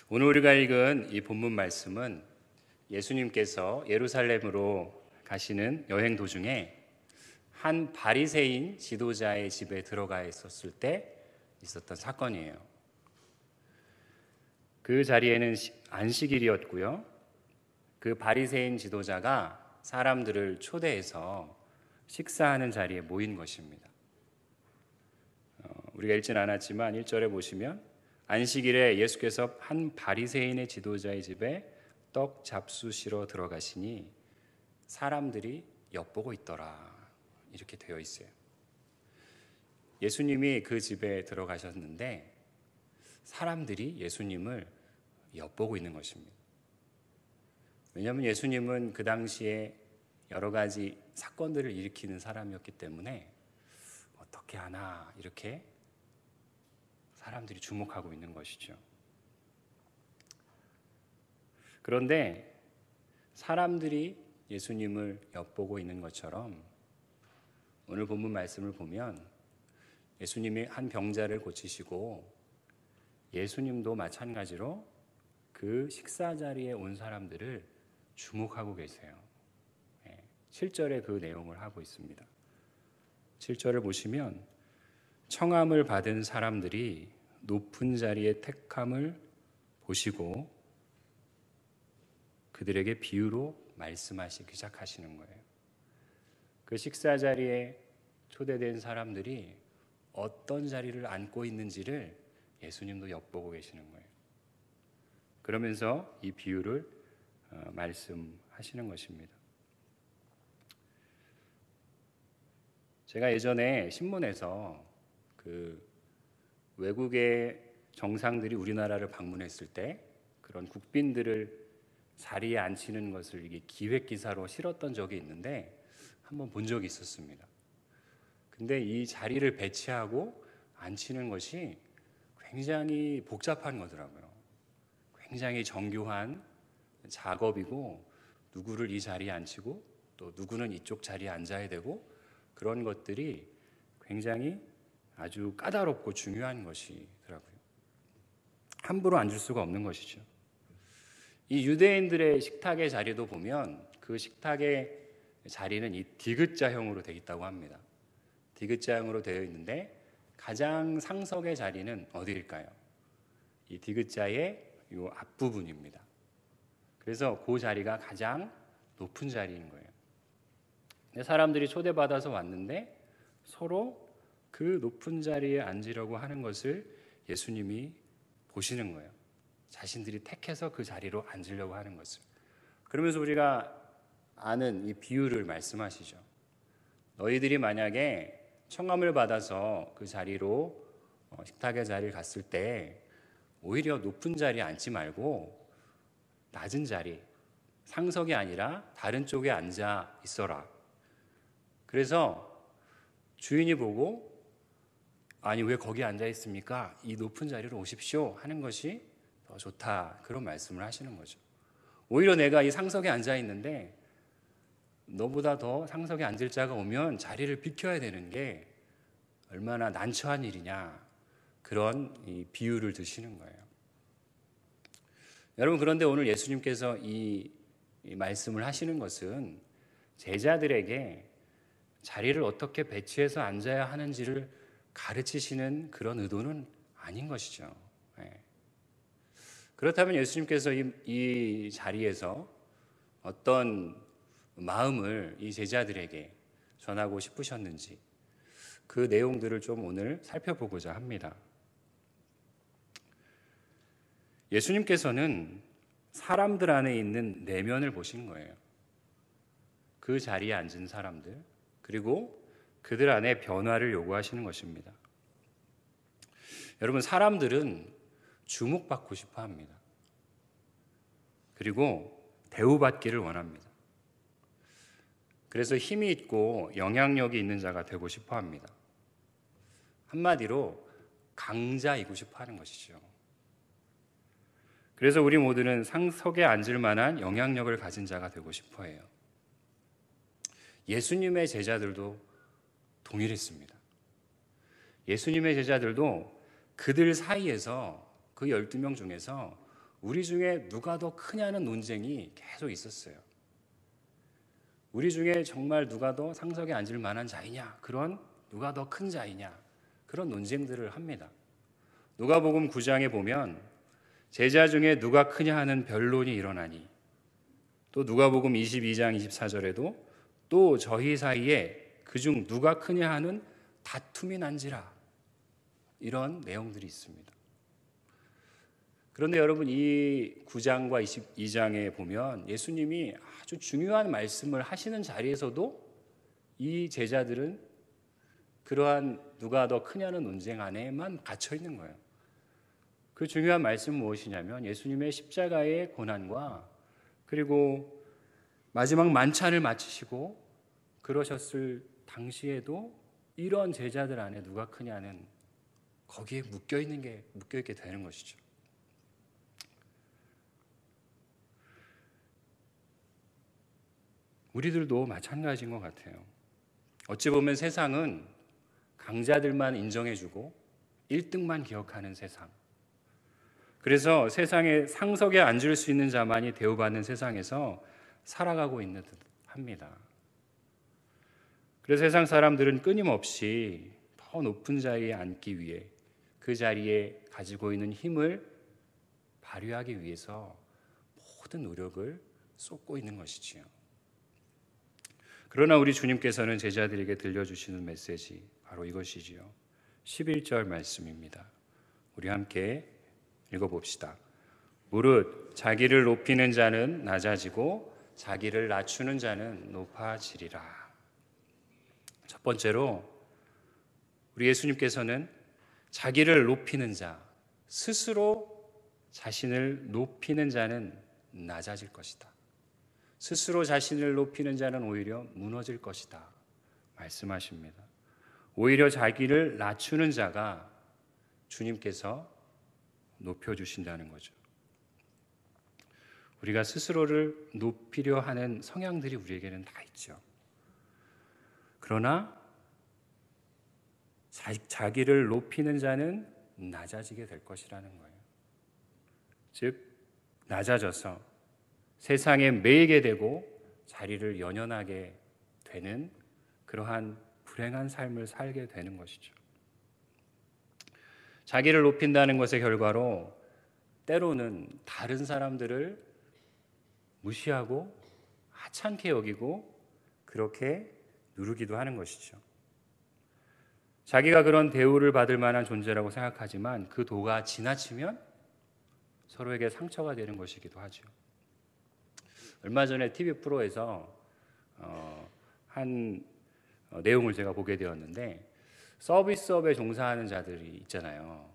오늘 우리가 읽은 이 본문 말씀은 예수님께서 예루살렘으로 가시는 여행 도중에 한 바리새인 지도자의 집에 들어가 있었을 때 있었던 사건이에요. 그 자리에는 안식일이었고요. 그 바리새인 지도자가 사람들을 초대해서 식사하는 자리에 모인 것입니다. 우리가 읽진 않았지만 1절에 보시면 안식일에 예수께서 한 바리새인의 지도자의 집에 떡 잡수시러 들어가시니 사람들이 엿보고 있더라, 이렇게 되어 있어요. 예수님이 그 집에 들어가셨는데 사람들이 예수님을 엿보고 있는 것입니다. 왜냐하면 예수님은 그 당시에 여러 가지 사건들을 일으키는 사람이었기 때문에 어떻게 하나 이렇게 사람들이 주목하고 있는 것이죠. 그런데 사람들이 예수님을 엿보고 있는 것처럼 오늘 본문 말씀을 보면 예수님이 한 병자를 고치시고 예수님도 마찬가지로 그 식사 자리에 온 사람들을 주목하고 계세요. 7절에 그 내용을 하고 있습니다. 7절을 보시면 청함을 받은 사람들이 높은 자리에 택함을 보시고 그들에게 비유로 말씀하시기 시작하시는 거예요. 그 식사 자리에 초대된 사람들이 어떤 자리를 앉고 있는지를 예수님도 엿보고 계시는 거예요. 그러면서 이 비유를 말씀하시는 것입니다. 제가 예전에 신문에서 그 외국의 정상들이 우리나라를 방문했을 때 그런 국빈들을 자리에 앉히는 것을 이게 기획 기사로 실었던 적이 있는데 한번 본 적이 있었습니다. 근데 이 자리를 배치하고 앉히는 것이 굉장히 복잡한 거더라고요. 굉장히 정교한 작업이고 누구를 이 자리에 앉히고 또 누구는 이쪽 자리에 앉아야 되고 그런 것들이 굉장히 아주 까다롭고 중요한 것이더라고요. 함부로 앉을 수가 없는 것이죠. 이 유대인들의 식탁의 자리도 보면 그 식탁의 자리는 이 디귿자형으로 되어 있다고 합니다. 디귿자형으로 되어 있는데 가장 상석의 자리는 어디일까요? 이 디귿자의 이 앞부분입니다. 그래서 그 자리가 가장 높은 자리인 거예요. 사람들이 초대받아서 왔는데 서로 그 높은 자리에 앉으려고 하는 것을 예수님이 보시는 거예요. 자신들이 택해서 그 자리로 앉으려고 하는 것을. 그러면서 우리가 아는 이 비유를 말씀하시죠. 너희들이 만약에 청함을 받아서 그 자리로 식탁의 자리를 갔을 때 오히려 높은 자리에 앉지 말고 낮은 자리, 상석이 아니라 다른 쪽에 앉아 있어라. 그래서 주인이 보고 아니 왜 거기 앉아 있습니까? 이 높은 자리로 오십시오 하는 것이 더 좋다, 그런 말씀을 하시는 거죠. 오히려 내가 이 상석에 앉아 있는데 너보다 더 상석에 앉을 자가 오면 자리를 비켜야 되는 게 얼마나 난처한 일이냐, 그런 이 비유를 드시는 거예요. 여러분, 그런데 오늘 예수님께서 이 말씀을 하시는 것은 제자들에게 자리를 어떻게 배치해서 앉아야 하는지를 가르치시는 그런 의도는 아닌 것이죠. 그렇다면 예수님께서 이 자리에서 어떤 마음을 이 제자들에게 전하고 싶으셨는지 그 내용들을 좀 오늘 살펴보고자 합니다. 예수님께서는 사람들 안에 있는 내면을 보신 거예요. 그 자리에 앉은 사람들, 그리고 그들 안에 변화를 요구하시는 것입니다. 여러분, 사람들은 주목받고 싶어 합니다. 그리고 대우받기를 원합니다. 그래서 힘이 있고 영향력이 있는 자가 되고 싶어 합니다. 한마디로 강자이고 싶어 하는 것이죠. 그래서 우리 모두는 상석에 앉을 만한 영향력을 가진 자가 되고 싶어 해요. 예수님의 제자들도 동일했습니다. 예수님의 제자들도 그들 사이에서 그 12명 중에서 우리 중에 누가 더 크냐는 논쟁이 계속 있었어요. 우리 중에 정말 누가 더 상석에 앉을 만한 자이냐, 그런 누가 더 큰 자이냐, 그런 논쟁들을 합니다. 누가복음 9장에 보면 제자 중에 누가 크냐 하는 변론이 일어나니, 또 누가복음 22장 24절에도 또 저희 사이에 그중 누가 크냐 하는 다툼이 난지라, 이런 내용들이 있습니다. 그런데 여러분, 이 9장과 22장에 보면 예수님이 아주 중요한 말씀을 하시는 자리에서도 이 제자들은 그러한 누가 더 크냐는 논쟁 안에만 갇혀 있는 거예요. 그 중요한 말씀은 무엇이냐면 예수님의 십자가의 고난과 그리고 마지막 만찬을 마치시고 그러셨을 당시에도 이런 제자들 안에 누가 크냐는 거기에 묶여있게 되는 것이죠. 우리들도 마찬가지인 것 같아요. 어찌 보면 세상은 강자들만 인정해주고 1등만 기억하는 세상. 그래서 세상에 상석에 앉을 수 있는 자만이 대우받는 세상에서 살아가고 있는 듯 합니다. 그래서 세상 사람들은 끊임없이 더 높은 자리에 앉기 위해 그 자리에 가지고 있는 힘을 발휘하기 위해서 모든 노력을 쏟고 있는 것이지요. 그러나 우리 주님께서는 제자들에게 들려주시는 메시지, 바로 이것이지요. 11절 말씀입니다. 우리 함께 읽어봅시다. 무릇 자기를 높이는 자는 낮아지고 자기를 낮추는 자는 높아지리라. 첫 번째로 우리 예수님께서는 자기를 높이는 자, 스스로 자신을 높이는 자는 낮아질 것이다, 스스로 자신을 높이는 자는 오히려 무너질 것이다 말씀하십니다. 오히려 자기를 낮추는 자가 주님께서 높여주신다는 거죠. 우리가 스스로를 높이려 하는 성향들이 우리에게는 다 있죠. 그러나 자기를 높이는 자는 낮아지게 될 것이라는 거예요. 즉 낮아져서 세상에 매이게 되고 자리를 연연하게 되는 그러한 불행한 삶을 살게 되는 것이죠. 자기를 높인다는 것의 결과로 때로는 다른 사람들을 무시하고 하찮게 여기고 그렇게 누르기도 하는 것이죠. 자기가 그런 대우를 받을 만한 존재라고 생각하지만 그 도가 지나치면 서로에게 상처가 되는 것이기도 하죠. 얼마 전에 TV 프로에서 한 내용을 제가 보게 되었는데, 서비스업에 종사하는 자들이 있잖아요.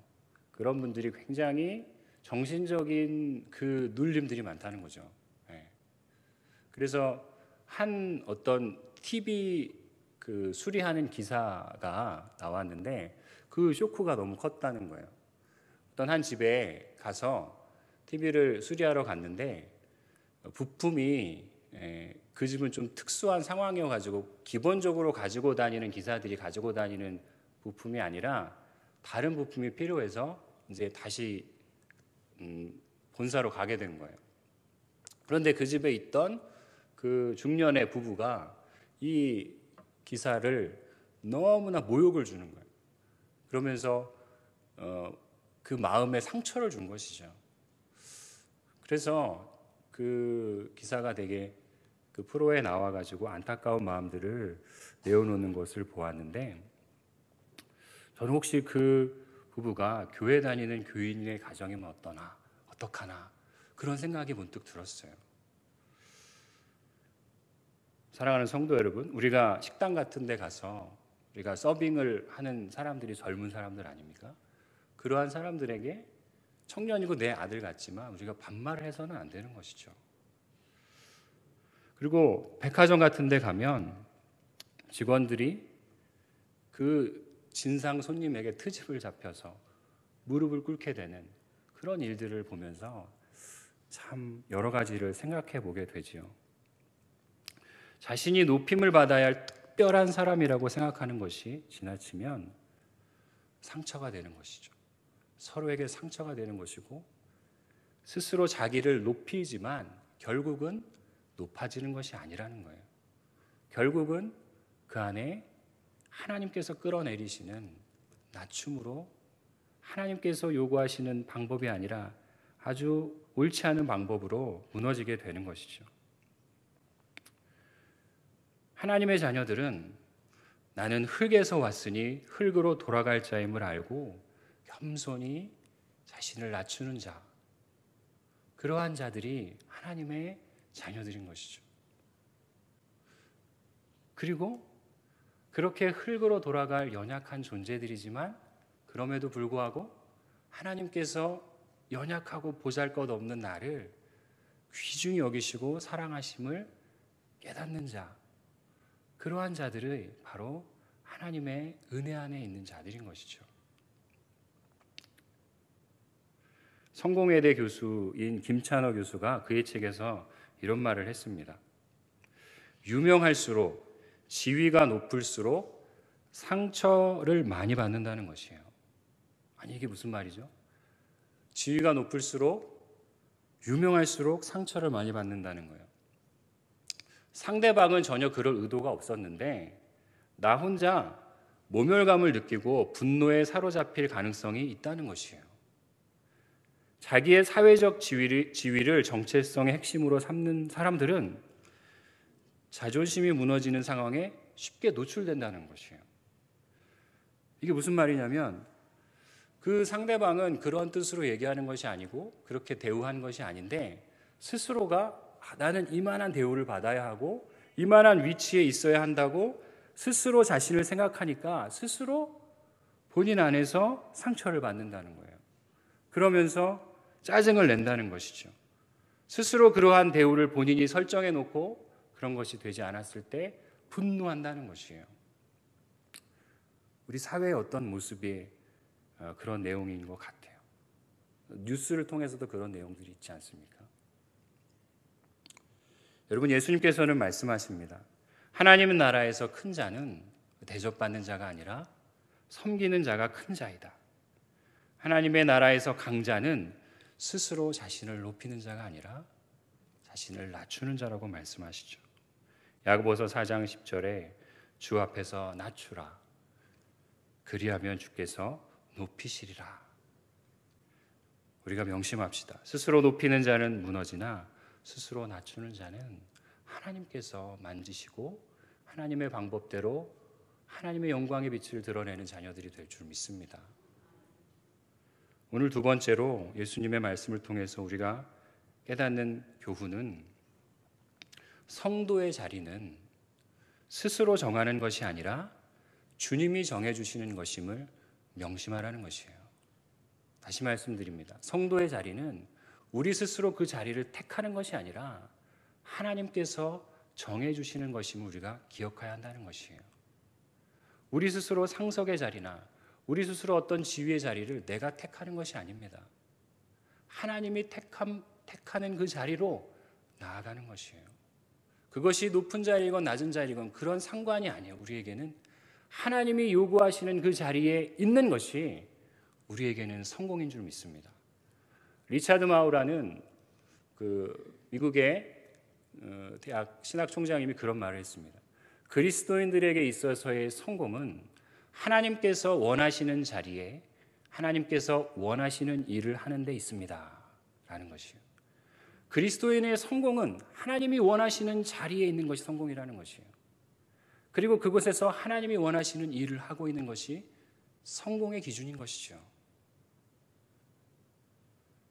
그런 분들이 굉장히 정신적인 그 눌림들이 많다는 거죠. 네. 그래서 한 어떤 TV 그 수리하는 기사가 나왔는데 그 쇼크가 너무 컸다는 거예요. 어떤 한 집에 가서 TV를 수리하러 갔는데 부품이 그 집은 좀 특수한 상황이어가지고 기본적으로 가지고 다니는 기사들이 가지고 다니는 부품이 아니라 다른 부품이 필요해서 이제 다시 본사로 가게 된 거예요. 그런데 그 집에 있던 그 중년의 부부가 이 기사를 너무나 모욕을 주는 거예요. 그러면서 그 마음에 상처를 준 것이죠. 그래서 그 기사가 되게 그 프로에 나와가지고 안타까운 마음들을 내어놓는 것을 보았는데, 저는 혹시 그 부부가 교회 다니는 교인의 가정이면 어떡하나 그런 생각이 문득 들었어요. 사랑하는 성도 여러분, 우리가 식당 같은 데 가서 우리가 서빙을 하는 사람들이 젊은 사람들 아닙니까? 그러한 사람들에게 청년이고 내 아들 같지만 우리가 반말을 해서는 안 되는 것이죠. 그리고 백화점 같은 데 가면 직원들이 그 진상 손님에게 트집을 잡혀서 무릎을 꿇게 되는 그런 일들을 보면서 참 여러 가지를 생각해 보게 되지요. 자신이 높임을 받아야 할 특별한 사람이라고 생각하는 것이 지나치면 상처가 되는 것이죠. 서로에게 상처가 되는 것이고 스스로 자기를 높이지만 결국은 높아지는 것이 아니라는 거예요. 결국은 그 안에 하나님께서 끌어내리시는 낮춤으로 하나님께서 요구하시는 방법이 아니라 아주 옳지 않은 방법으로 무너지게 되는 것이죠. 하나님의 자녀들은 나는 흙에서 왔으니 흙으로 돌아갈 자임을 알고 겸손히 자신을 낮추는 자, 그러한 자들이 하나님의 자녀들인 것이죠. 그리고 그렇게 흙으로 돌아갈 연약한 존재들이지만 그럼에도 불구하고 하나님께서 연약하고 보잘것없는 나를 귀중히 여기시고 사랑하심을 깨닫는 자, 그러한 자들이 바로 하나님의 은혜 안에 있는 자들인 것이죠. 성공회대 교수인 김찬호 교수가 그의 책에서 이런 말을 했습니다. 유명할수록, 지위가 높을수록 상처를 많이 받는다는 것이에요. 아니, 이게 무슨 말이죠? 지위가 높을수록, 유명할수록 상처를 많이 받는다는 거예요. 상대방은 전혀 그럴 의도가 없었는데 나 혼자 모멸감을 느끼고 분노에 사로잡힐 가능성이 있다는 것이에요. 자기의 사회적 지위를 정체성의 핵심으로 삼는 사람들은 자존심이 무너지는 상황에 쉽게 노출된다는 것이에요. 이게 무슨 말이냐면 그 상대방은 그런 뜻으로 얘기하는 것이 아니고 그렇게 대우한 것이 아닌데 스스로가 나는 이만한 대우를 받아야 하고 이만한 위치에 있어야 한다고 스스로 자신을 생각하니까 스스로 본인 안에서 상처를 받는다는 거예요. 그러면서 짜증을 낸다는 것이죠. 스스로 그러한 대우를 본인이 설정해 놓고 그런 것이 되지 않았을 때 분노한다는 것이에요. 우리 사회의 어떤 모습이 그런 내용인 것 같아요. 뉴스를 통해서도 그런 내용들이 있지 않습니까? 여러분, 예수님께서는 말씀하십니다. 하나님 나라에서 큰 자는 대접받는 자가 아니라 섬기는 자가 큰 자이다. 하나님의 나라에서 강자는 스스로 자신을 높이는 자가 아니라 자신을 낮추는 자라고 말씀하시죠. 야고보서 4장 10절에 주 앞에서 낮추라. 그리하면 주께서 높이시리라. 우리가 명심합시다. 스스로 높이는 자는 무너지나 스스로 낮추는 자는 하나님께서 만지시고 하나님의 방법대로 하나님의 영광의 빛을 드러내는 자녀들이 될 줄 믿습니다. 오늘 두 번째로 예수님의 말씀을 통해서 우리가 깨닫는 교훈은 성도의 자리는 스스로 정하는 것이 아니라 주님이 정해주시는 것임을 명심하라는 것이에요. 다시 말씀드립니다. 성도의 자리는 우리 스스로 그 자리를 택하는 것이 아니라 하나님께서 정해주시는 것임을 우리가 기억해야 한다는 것이에요. 우리 스스로 상석의 자리나 우리 스스로 어떤 지위의 자리를 내가 택하는 것이 아닙니다. 하나님이 택하는 그 자리로 나아가는 것이에요. 그것이 높은 자리건 낮은 자리건 그런 상관이 아니에요. 우리에게는 하나님이 요구하시는 그 자리에 있는 것이 우리에게는 성공인 줄 믿습니다. 리차드 마우라는 미국의 대학 신학총장님이 그런 말을 했습니다. 그리스도인들에게 있어서의 성공은 하나님께서 원하시는 자리에 하나님께서 원하시는 일을 하는 데 있습니다. 라는 것이에요. 그리스도인의 성공은 하나님이 원하시는 자리에 있는 것이 성공이라는 것이에요. 그리고 그곳에서 하나님이 원하시는 일을 하고 있는 것이 성공의 기준인 것이죠.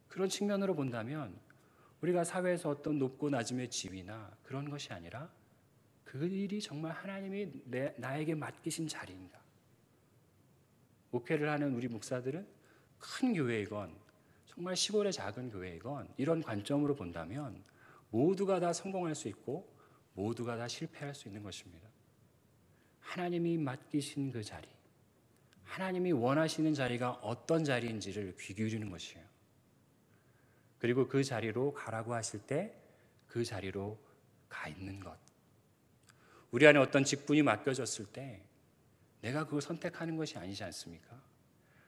그런 측면으로 본다면 우리가 사회에서 어떤 높고 낮음의 지위나 그런 것이 아니라 그 일이 정말 하나님이 나에게 맡기신 자리인가. 목회를 하는 우리 목사들은 큰 교회이건 정말 시골의 작은 교회이건 이런 관점으로 본다면 모두가 다 성공할 수 있고 모두가 다 실패할 수 있는 것입니다. 하나님이 맡기신 그 자리, 하나님이 원하시는 자리가 어떤 자리인지를 귀 기울이는 것이에요. 그리고 그 자리로 가라고 하실 때 그 자리로 가 있는 것. 우리 안에 어떤 직분이 맡겨졌을 때 내가 그걸 선택하는 것이 아니지 않습니까?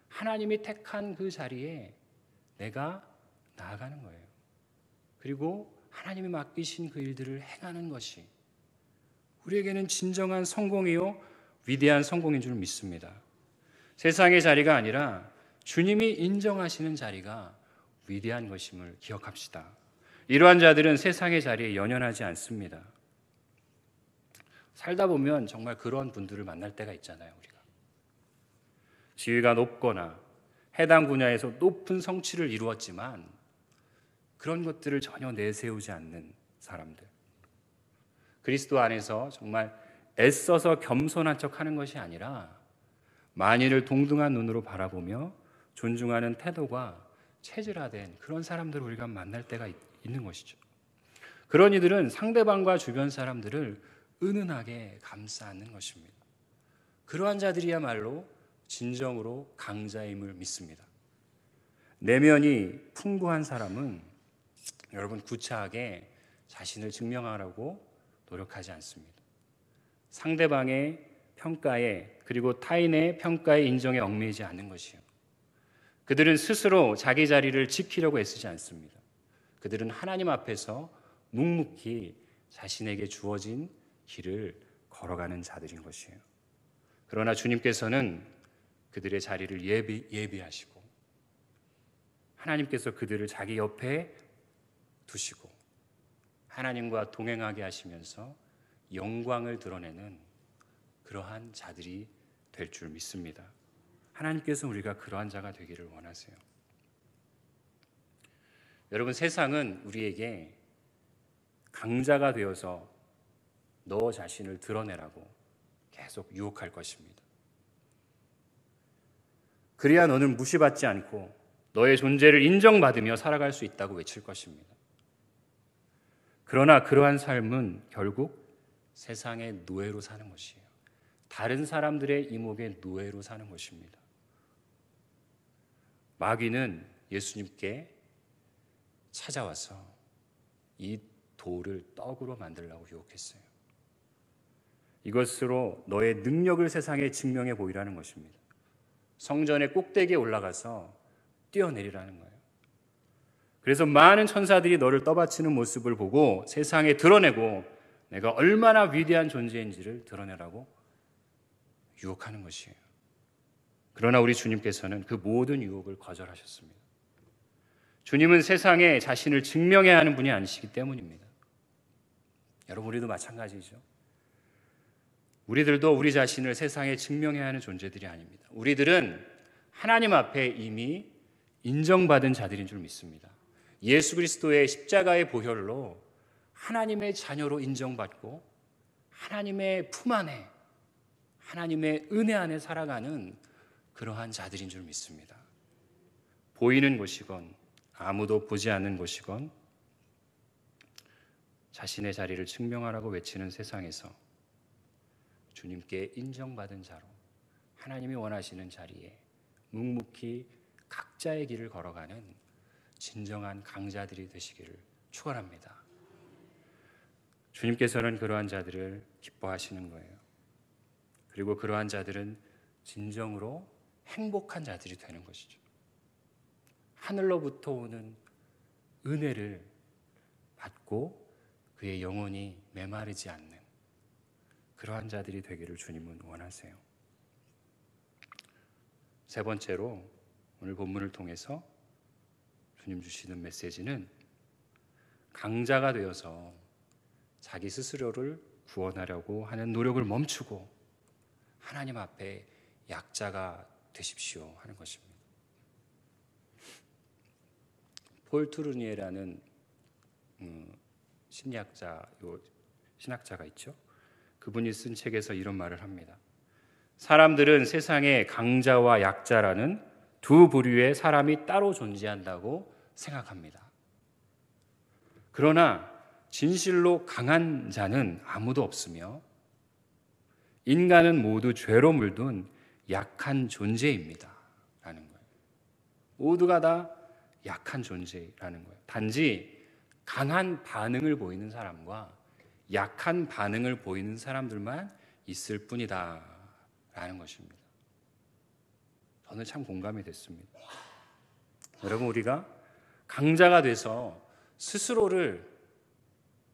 하나님이 택한 그 자리에 내가 나아가는 거예요. 그리고 하나님이 맡기신 그 일들을 행하는 것이 우리에게는 진정한 성공이요 위대한 성공인 줄 믿습니다. 세상의 자리가 아니라 주님이 인정하시는 자리가 위대한 것임을 기억합시다. 이러한 자들은 세상의 자리에 연연하지 않습니다. 살다 보면 정말 그런 분들을 만날 때가 있잖아요. 우리가 지위가 높거나 해당 분야에서 높은 성취를 이루었지만 그런 것들을 전혀 내세우지 않는 사람들, 그리스도 안에서 정말 애써서 겸손한 척하는 것이 아니라 만인을 동등한 눈으로 바라보며 존중하는 태도가 체질화된 그런 사람들을 우리가 만날 때가 있는 것이죠. 그런 이들은 상대방과 주변 사람들을 은은하게 감싸 안는 것입니다. 그러한 자들이야말로 진정으로 강자임을 믿습니다. 내면이 풍부한 사람은 여러분 구차하게 자신을 증명하라고 노력하지 않습니다. 상대방의 평가에 그리고 타인의 평가에 인정에 얽매이지 않는 것이요. 그들은 스스로 자기 자리를 지키려고 애쓰지 않습니다. 그들은 하나님 앞에서 묵묵히 자신에게 주어진 길을 걸어가는 자들인 것이에요. 그러나 주님께서는 그들의 자리를 예비하시고 하나님께서 그들을 자기 옆에 두시고 하나님과 동행하게 하시면서 영광을 드러내는 그러한 자들이 될 줄 믿습니다. 하나님께서 우리가 그러한 자가 되기를 원하세요. 여러분, 세상은 우리에게 강자가 되어서 너 자신을 드러내라고 계속 유혹할 것입니다. 그래야 너는 무시받지 않고 너의 존재를 인정받으며 살아갈 수 있다고 외칠 것입니다. 그러나 그러한 삶은 결국 세상의 노예로 사는 것이에요. 다른 사람들의 이목의 노예로 사는 것입니다. 마귀는 예수님께 찾아와서 이 돌을 떡으로 만들려고 유혹했어요. 이것으로 너의 능력을 세상에 증명해 보이라는 것입니다. 성전의 꼭대기에 올라가서 뛰어내리라는 거예요. 그래서 많은 천사들이 너를 떠받치는 모습을 보고 세상에 드러내고 내가 얼마나 위대한 존재인지를 드러내라고 유혹하는 것이에요. 그러나 우리 주님께서는 그 모든 유혹을 거절하셨습니다. 주님은 세상에 자신을 증명해야 하는 분이 아니시기 때문입니다. 여러분, 우리도 마찬가지죠. 우리들도 우리 자신을 세상에 증명해야 하는 존재들이 아닙니다. 우리들은 하나님 앞에 이미 인정받은 자들인 줄 믿습니다. 예수 그리스도의 십자가의 보혈로 하나님의 자녀로 인정받고 하나님의 품 안에 하나님의 은혜 안에 살아가는 그러한 자들인 줄 믿습니다. 보이는 곳이건 아무도 보지 않는 곳이건 자신의 자리를 증명하라고 외치는 세상에서 주님께 인정받은 자로 하나님이 원하시는 자리에 묵묵히 각자의 길을 걸어가는 진정한 강자들이 되시기를 축원합니다. 주님께서는 그러한 자들을 기뻐하시는 거예요. 그리고 그러한 자들은 진정으로 행복한 자들이 되는 것이죠. 하늘로부터 오는 은혜를 받고 그의 영혼이 메마르지 않는 그러한 자들이 되기를 주님은 원하세요. 세 번째로 오늘 본문을 통해서 주님 주시는 메시지는 강자가 되어서 자기 스스로를 구원하려고 하는 노력을 멈추고 하나님 앞에 약자가 되십시오 하는 것입니다. 폴 투르니에라는 신학자가 있죠. 그분이 쓴 책에서 이런 말을 합니다. 사람들은 세상에 강자와 약자라는 두 부류의 사람이 따로 존재한다고 생각합니다. 그러나 진실로 강한 자는 아무도 없으며 인간은 모두 죄로 물든 약한 존재입니다 라는 거예요. 모두가 다 약한 존재라는 거예요. 단지 강한 반응을 보이는 사람과 약한 반응을 보이는 사람들만 있을 뿐이다 라는 것입니다. 저는 참 공감이 됐습니다. 여러분, 우리가 강자가 돼서 스스로를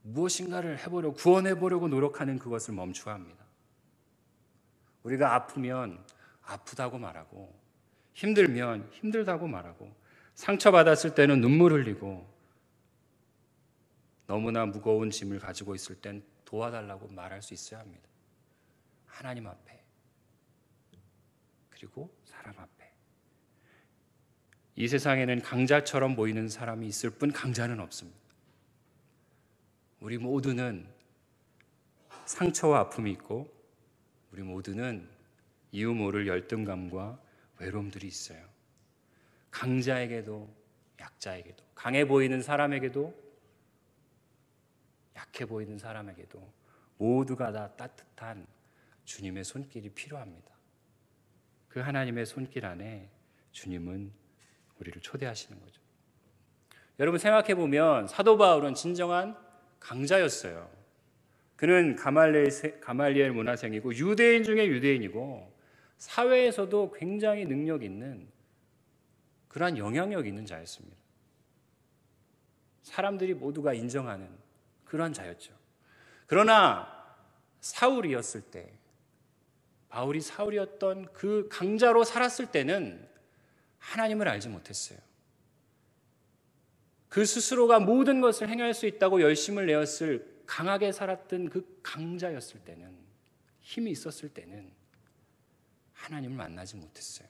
무엇인가를 해보려고, 구원해보려고 노력하는 그것을 멈춰야 합니다. 우리가 아프면 아프다고 말하고, 힘들면 힘들다고 말하고, 상처받았을 때는 눈물 흘리고, 너무나 무거운 짐을 가지고 있을 땐 도와달라고 말할 수 있어야 합니다. 하나님 앞에, 그리고 사람 앞에. 이 세상에는 강자처럼 보이는 사람이 있을 뿐 강자는 없습니다. 우리 모두는 상처와 아픔이 있고, 우리 모두는 이유 모를 열등감과 외로움들이 있어요. 강자에게도 약자에게도, 강해 보이는 사람에게도 약해 보이는 사람에게도 모두가 다 따뜻한 주님의 손길이 필요합니다. 그 하나님의 손길 안에 주님은 우리를 초대하시는 거죠. 여러분 생각해 보면 사도 바울은 진정한 강자였어요. 그는 가말리엘 문화생이고 유대인 중에 유대인이고 사회에서도 굉장히 능력 있는 그러한 영향력 있는 자였습니다. 사람들이 모두가 인정하는 그러한 자였죠. 그러나 사울이었을 때, 바울이 사울이었던 그 강자로 살았을 때는 하나님을 알지 못했어요. 그 스스로가 모든 것을 행할 수 있다고 열심을 내었을 강하게 살았던 그 강자였을 때는, 힘이 있었을 때는 하나님을 만나지 못했어요.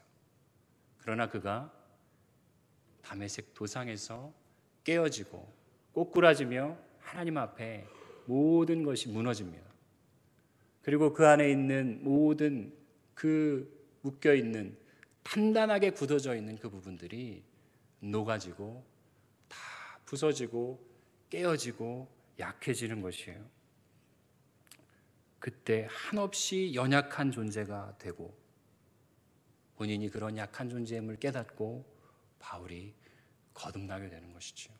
그러나 그가 다메섹 도상에서 깨어지고 꼬꾸라지며 하나님 앞에 모든 것이 무너집니다. 그리고 그 안에 있는 모든 그 묶여있는 단단하게 굳어져 있는 그 부분들이 녹아지고 다 부서지고 깨어지고 약해지는 것이에요. 그때 한없이 연약한 존재가 되고 본인이 그런 약한 존재임을 깨닫고 바울이 거듭나게 되는 것이죠.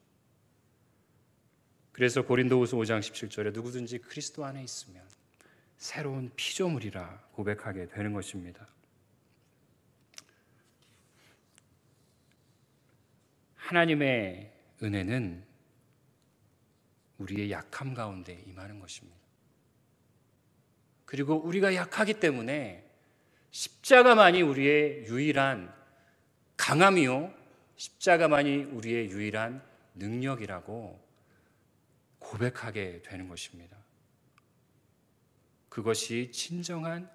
그래서 고린도후서 5장 17절에 누구든지 그리스도 안에 있으면 새로운 피조물이라 고백하게 되는 것입니다. 하나님의 은혜는 우리의 약함 가운데 임하는 것입니다. 그리고 우리가 약하기 때문에 십자가만이 우리의 유일한 강함이요, 십자가만이 우리의 유일한 능력이라고 고백하게 되는 것입니다. 그것이 진정한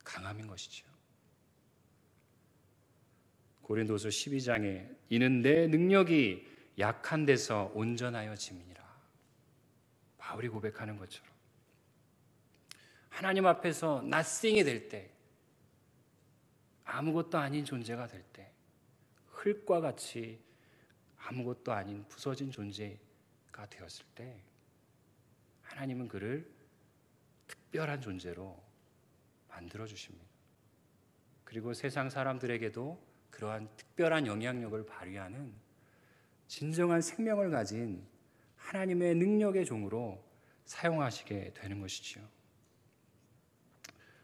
강함인 것이죠. 고린도서 12장에 이는 내 능력이 약한 데서 온전하여 짐이니라, 바울이 고백하는 것처럼 하나님 앞에서 nothing이 될 때, 아무것도 아닌 존재가 될 때, 흙과 같이 아무것도 아닌 부서진 존재가 되었을 때 하나님은 그를 특별한 존재로 만들어주십니다. 그리고 세상 사람들에게도 그러한 특별한 영향력을 발휘하는 진정한 생명을 가진 하나님의 능력의 종으로 사용하시게 되는 것이지요.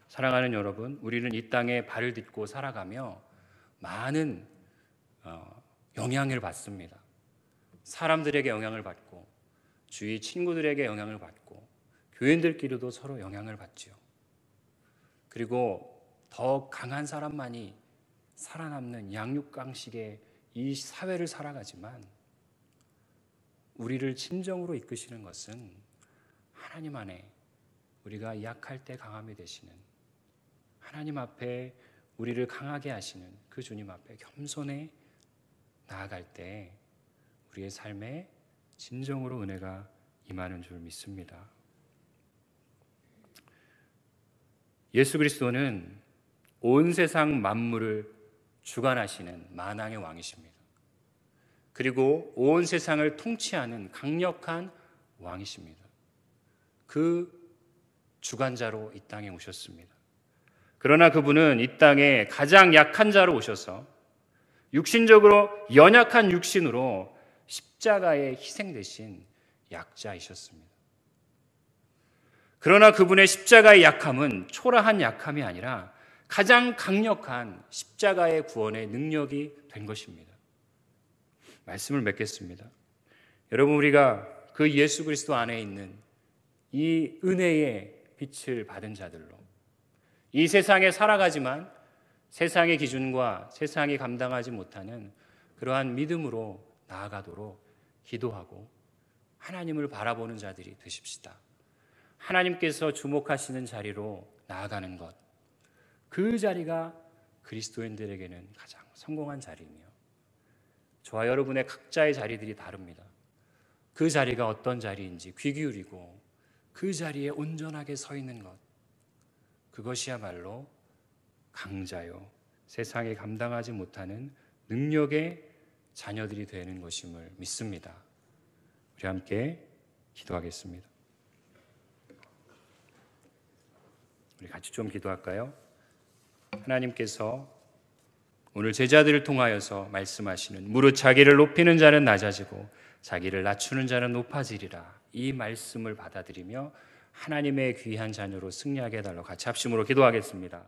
사랑하는 여러분, 우리는 이 땅에 발을 딛고 살아가며 많은 영향을 받습니다. 사람들에게 영향을 받고 주위 친구들에게 영향을 받고 교인들끼리도 서로 영향을 받지요. 그리고 더 강한 사람만이 살아남는 양육강식의 이 사회를 살아가지만 우리를 진정으로 이끄시는 것은 하나님 안에 우리가 약할 때 강함이 되시는 하나님 앞에 우리를 강하게 하시는 그 주님 앞에 겸손해 나아갈 때 우리의 삶에 진정으로 은혜가 임하는 줄 믿습니다. 예수 그리스도는 온 세상 만물을 주관하시는 만왕의 왕이십니다. 그리고 온 세상을 통치하는 강력한 왕이십니다. 그 주관자로 이 땅에 오셨습니다. 그러나 그분은 이 땅에 가장 약한 자로 오셔서 육신적으로 연약한 육신으로 십자가에 희생되신 약자이셨습니다. 그러나 그분의 십자가의 약함은 초라한 약함이 아니라 가장 강력한 십자가의 구원의 능력이 된 것입니다. 말씀을 맺겠습니다. 여러분, 우리가 그 예수 그리스도 안에 있는 이 은혜의 빛을 받은 자들로 이 세상에 살아가지만 세상의 기준과 세상이 감당하지 못하는 그러한 믿음으로 나아가도록 기도하고 하나님을 바라보는 자들이 되십시다. 하나님께서 주목하시는 자리로 나아가는 것, 그 자리가 그리스도인들에게는 가장 성공한 자리이며 저와 여러분의 각자의 자리들이 다릅니다. 그 자리가 어떤 자리인지 귀 기울이고 그 자리에 온전하게 서 있는 것, 그것이야말로 강자요 세상에 감당하지 못하는 능력의 자녀들이 되는 것임을 믿습니다. 우리 함께 기도하겠습니다. 우리 같이 좀 기도할까요? 하나님께서 오늘 제자들을 통하여서 말씀하시는 무릇 자기를 높이는 자는 낮아지고 자기를 낮추는 자는 높아지리라, 이 말씀을 받아들이며 하나님의 귀한 자녀로 승리하게 해달라고 같이 합심으로 기도하겠습니다.